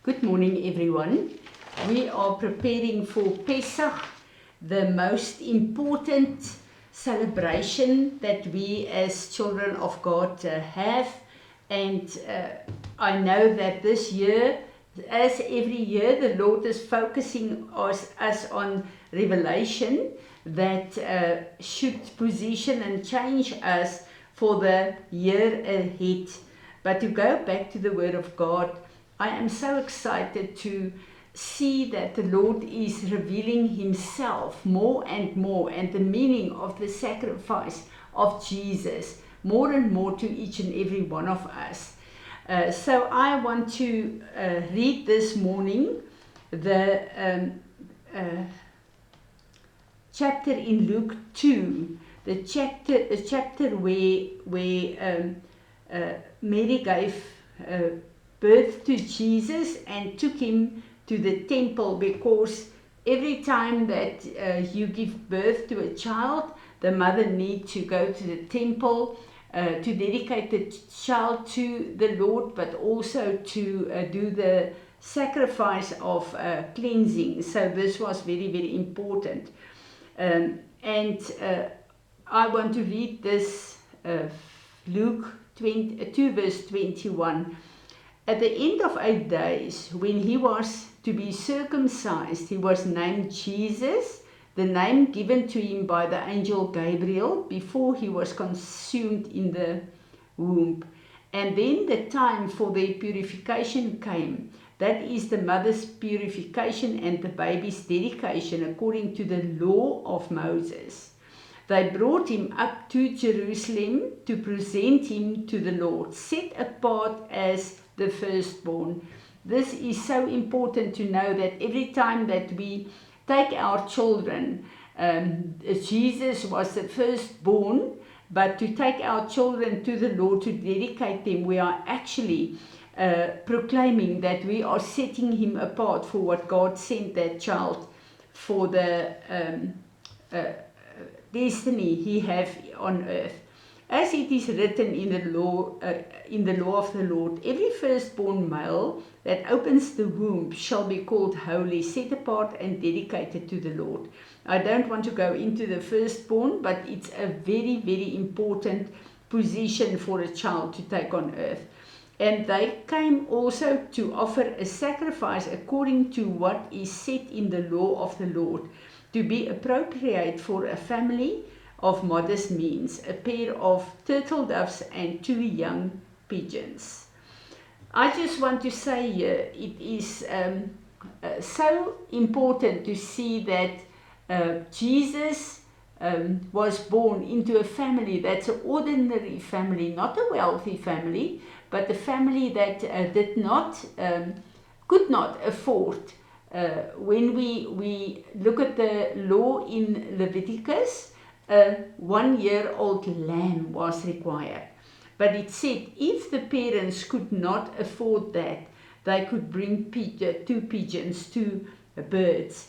Good morning, everyone. We are preparing for Pesach, the most important celebration that we as children of God have. And I know that this year, as every year, the Lord is focusing us on revelation that should position and change us for the year ahead. But to go back to the Word of God, I am so excited to see that the Lord is revealing Himself more and more, and the meaning of the sacrifice of Jesus more and more to each and every one of us. So I want to read this morning the chapter in Luke 2, the chapter where Mary gave birth to Jesus and took him to the temple, because every time that you give birth to a child, the mother needs to go to the temple to dedicate the child to the Lord, but also to do the sacrifice of cleansing. So this was very, very important. And I want to read this Luke 2 verse 21. At the end of 8 days, when he was to be circumcised, he was named Jesus, the name given to him by the angel Gabriel before he was consumed in the womb. And then the time for their purification came. That is the mother's purification and the baby's dedication according to the law of Moses. They brought him up to Jerusalem to present him to the Lord, set apart as the firstborn. This is so important to know, that every time that we take our children, Jesus was the firstborn, but to take our children to the Lord, to dedicate them, we are actually proclaiming that we are setting him apart for what God sent that child for the destiny he have on earth. As it is written in the law of the Lord, every firstborn male that opens the womb shall be called holy, set apart and dedicated to the Lord. I don't want to go into the firstborn, but it's a very, very important position for a child to take on earth. And they came also to offer a sacrifice according to what is set in the law of the Lord, to be appropriate for a family of modest means, a pair of turtle doves and 2 young pigeons. I just want to say here, it is so important to see that Jesus was born into a family that's an ordinary family, not a wealthy family, but a family that could not afford. When we look at the law in Leviticus, a 1-year-old lamb was required. But it said if the parents could not afford that, they could bring 2 pigeons, 2 birds,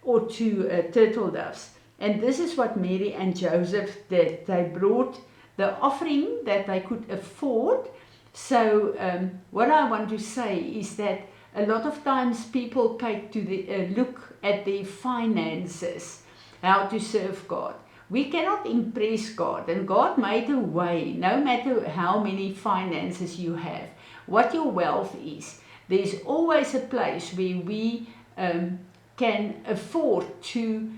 or 2 turtle doves. And this is what Mary and Joseph did. They brought the offering that they could afford. So what I want to say is that a lot of times people take to look at their finances, how to serve God. We cannot impress God, and God made a way, no matter how many finances you have, what your wealth is. There's always a place where we can afford to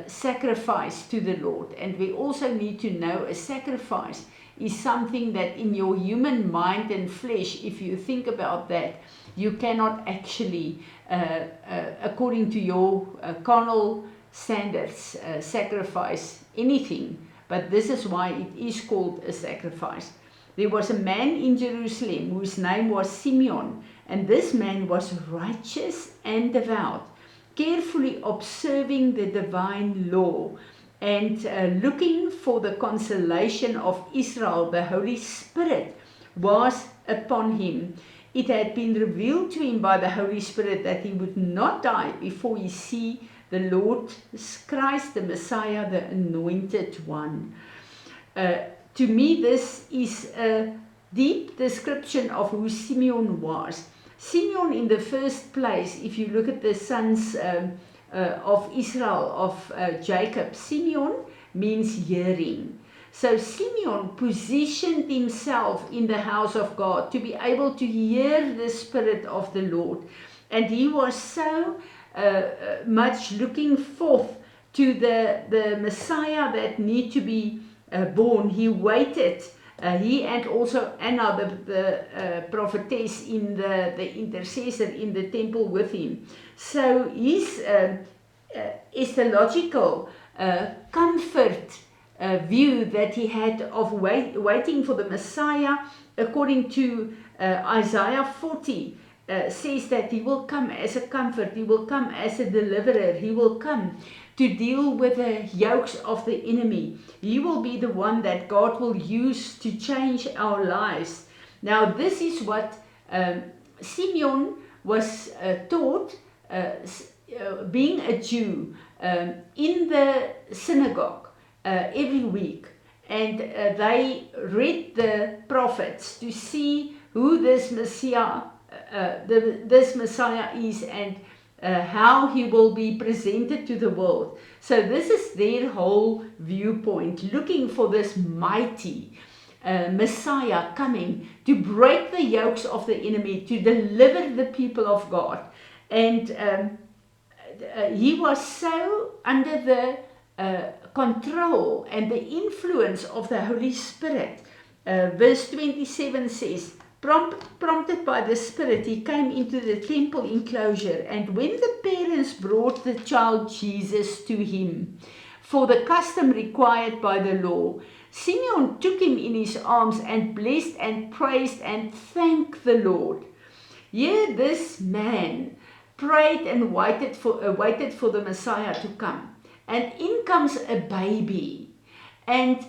sacrifice to the Lord. And we also need to know a sacrifice is something that in your human mind and flesh, if you think about that, you cannot actually, according to your carnal standards, sacrifice anything. But this is why it is called a sacrifice. There was a man in Jerusalem whose name was Simeon, and this man was righteous and devout, carefully observing the divine law and looking for the consolation of Israel. The Holy Spirit was upon him. It had been revealed to him by the Holy Spirit that he would not die before he see the Lord Christ, the Messiah, the Anointed One. To me, this is a deep description of who Simeon was. Simeon, in the first place, if you look at the sons of Israel, of Jacob, Simeon means hearing. So Simeon positioned himself in the house of God to be able to hear the Spirit of the Lord. And he was so much looking forth to the Messiah that need to be born. He waited. He and also Anna, the prophetess, in the intercessor in the temple with him. So his eschatological comfort view that he had of waiting for the Messiah, according to Isaiah 40, says that he will come as a comfort, he will come as a deliverer, he will come to deal with the yokes of the enemy. He will be the one that God will use to change our lives. Now, this is what Simeon was taught, being a Jew, in the synagogue every week. And they read the prophets to see who this Messiah is, and how he will be presented to the world. So this is their whole viewpoint, looking for this mighty Messiah coming to break the yokes of the enemy, to deliver the people of God. And he was so under the control and the influence of the Holy Spirit. Verse 27 says, prompted by the Spirit, he came into the temple enclosure, and when the parents brought the child Jesus to him, for the custom required by the law, Simeon took him in his arms and blessed and praised and thanked the Lord. Here this man prayed and waited for the Messiah to come. And in comes a baby. And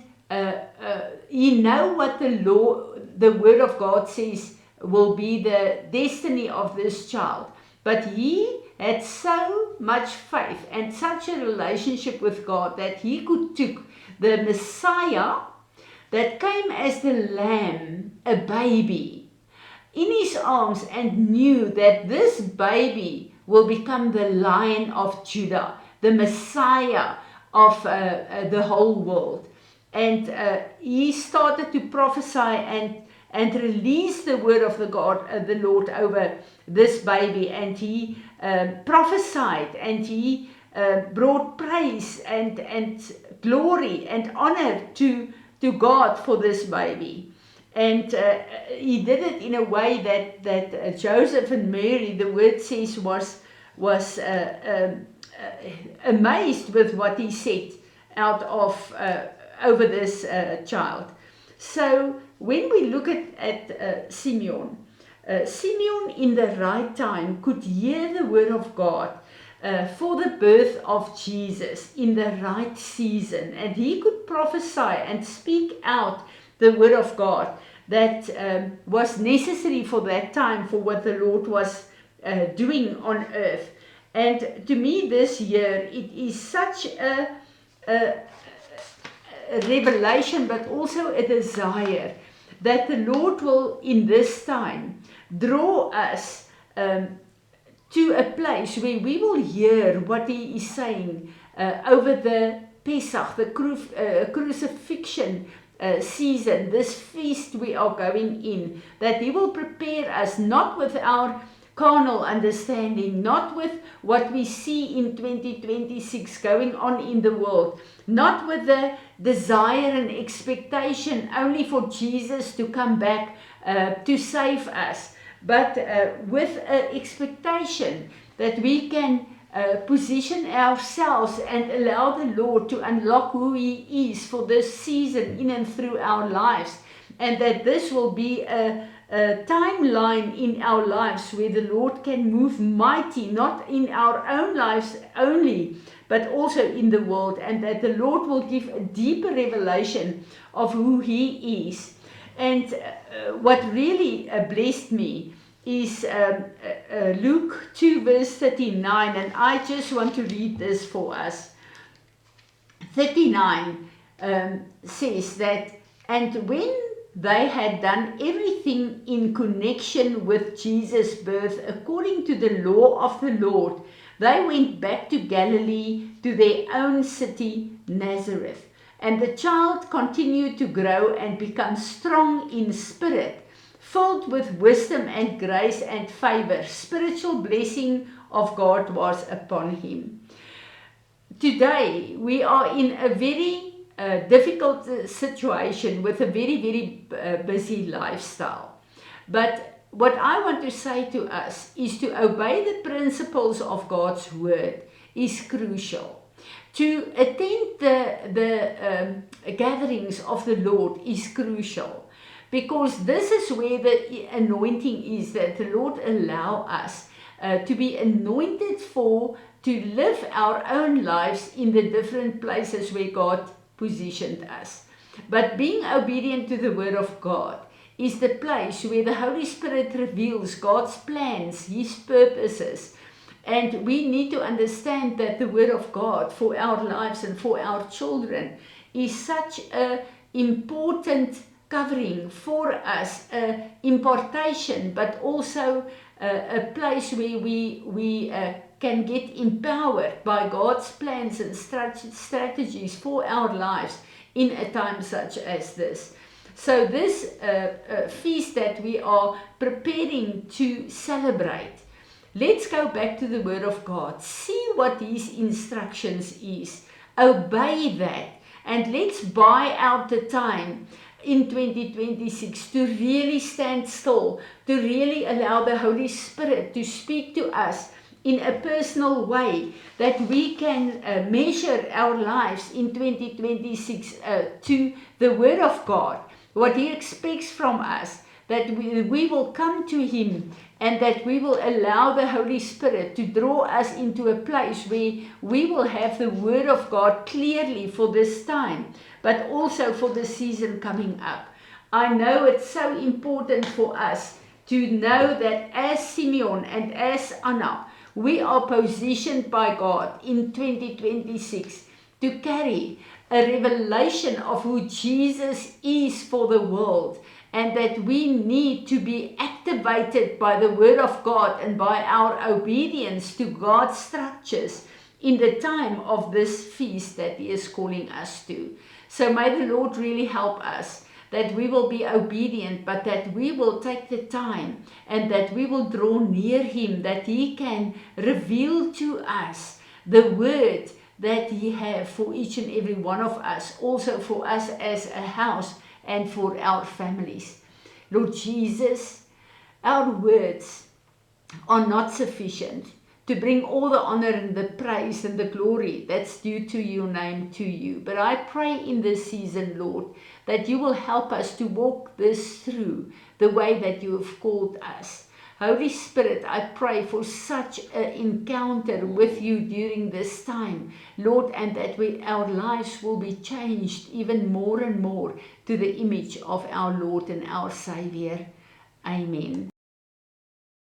you know what the word of God says will be the destiny of this child. But he had so much faith and such a relationship with God that he could take the Messiah that came as the lamb, a baby, in his arms, and knew that this baby will become the Lion of Judah, the Messiah of the whole world. And he started to prophesy and release the word of the Lord over this baby. And he prophesied, and he brought praise and glory and honor to God for this baby. And he did it in a way that Joseph and Mary, the word says, was amazed with what he said out of over this child. So when we look at Simeon, Simeon in the right time could hear the word of God for the birth of Jesus in the right season, and he could prophesy and speak out the word of God that was necessary for that time, for what the Lord was doing on earth. And to me this year, it is such a revelation, but also a desire that the Lord will in this time draw us to a place where we will hear what he is saying over the Pesach, the crucifixion season, this feast we are going in, that he will prepare us not with our carnal understanding, not with what we see in 2026 going on in the world, not with the desire and expectation only for Jesus to come back to save us, but with an expectation that we can position ourselves and allow the Lord to unlock who he is for this season in and through our lives, and that this will be a timeline in our lives where the Lord can move mighty, not in our own lives only, but also in the world, and that the Lord will give a deeper revelation of who he is. And what really blessed me is Luke 2 verse 39, and I just want to read this for us. 39 says that, and when they had done everything in connection with Jesus' birth according to the law of the Lord, they went back to Galilee, to their own city, Nazareth. And the child continued to grow and become strong in spirit, filled with wisdom and grace and favor. Spiritual blessing of God was upon him. Today, we are in a very difficult situation with a very, very busy lifestyle. But what I want to say to us is to obey the principles of God's word is crucial. To attend the gatherings of the Lord is crucial, because this is where the anointing is, that the Lord allow us to be anointed to live our own lives in the different places where God positioned us. But being obedient to the word of God is the place where the Holy Spirit reveals God's plans, his purposes. And we need to understand that the word of God for our lives and for our children is such an important covering for us, impartation, but also a place where we can get empowered by God's plans and strategies for our lives in a time such as this. So this feast that we are preparing to celebrate, let's go back to the word of God, see what his instructions is, obey that, and let's buy out the time in 2026 to really stand still, to really allow the Holy Spirit to speak to us in a personal way, that we can measure our lives in 2026 to the word of God, what he expects from us, that we will come to him, and that we will allow the Holy Spirit to draw us into a place where we will have the word of God clearly for this time, but also for the season coming up. I know it's so important for us to know that as Simeon and as Anna, we are positioned by God in 2026 to carry a revelation of who Jesus is for the world, and that we need to be activated by the word of God and by our obedience to God's structures in the time of this feast that he is calling us to. So may the Lord really help us, that we will be obedient, but that we will take the time and that we will draw near him, that he can reveal to us the word that he has for each and every one of us, also for us as a house and for our families. Lord Jesus, our words are not sufficient to bring all the honor and the praise and the glory that's due to your name to you. But I pray in this season, Lord, that you will help us to walk this through the way that you have called us. Holy Spirit, I pray for such an encounter with you during this time, Lord, and that our lives will be changed even more and more to the image of our Lord and our Savior. Amen.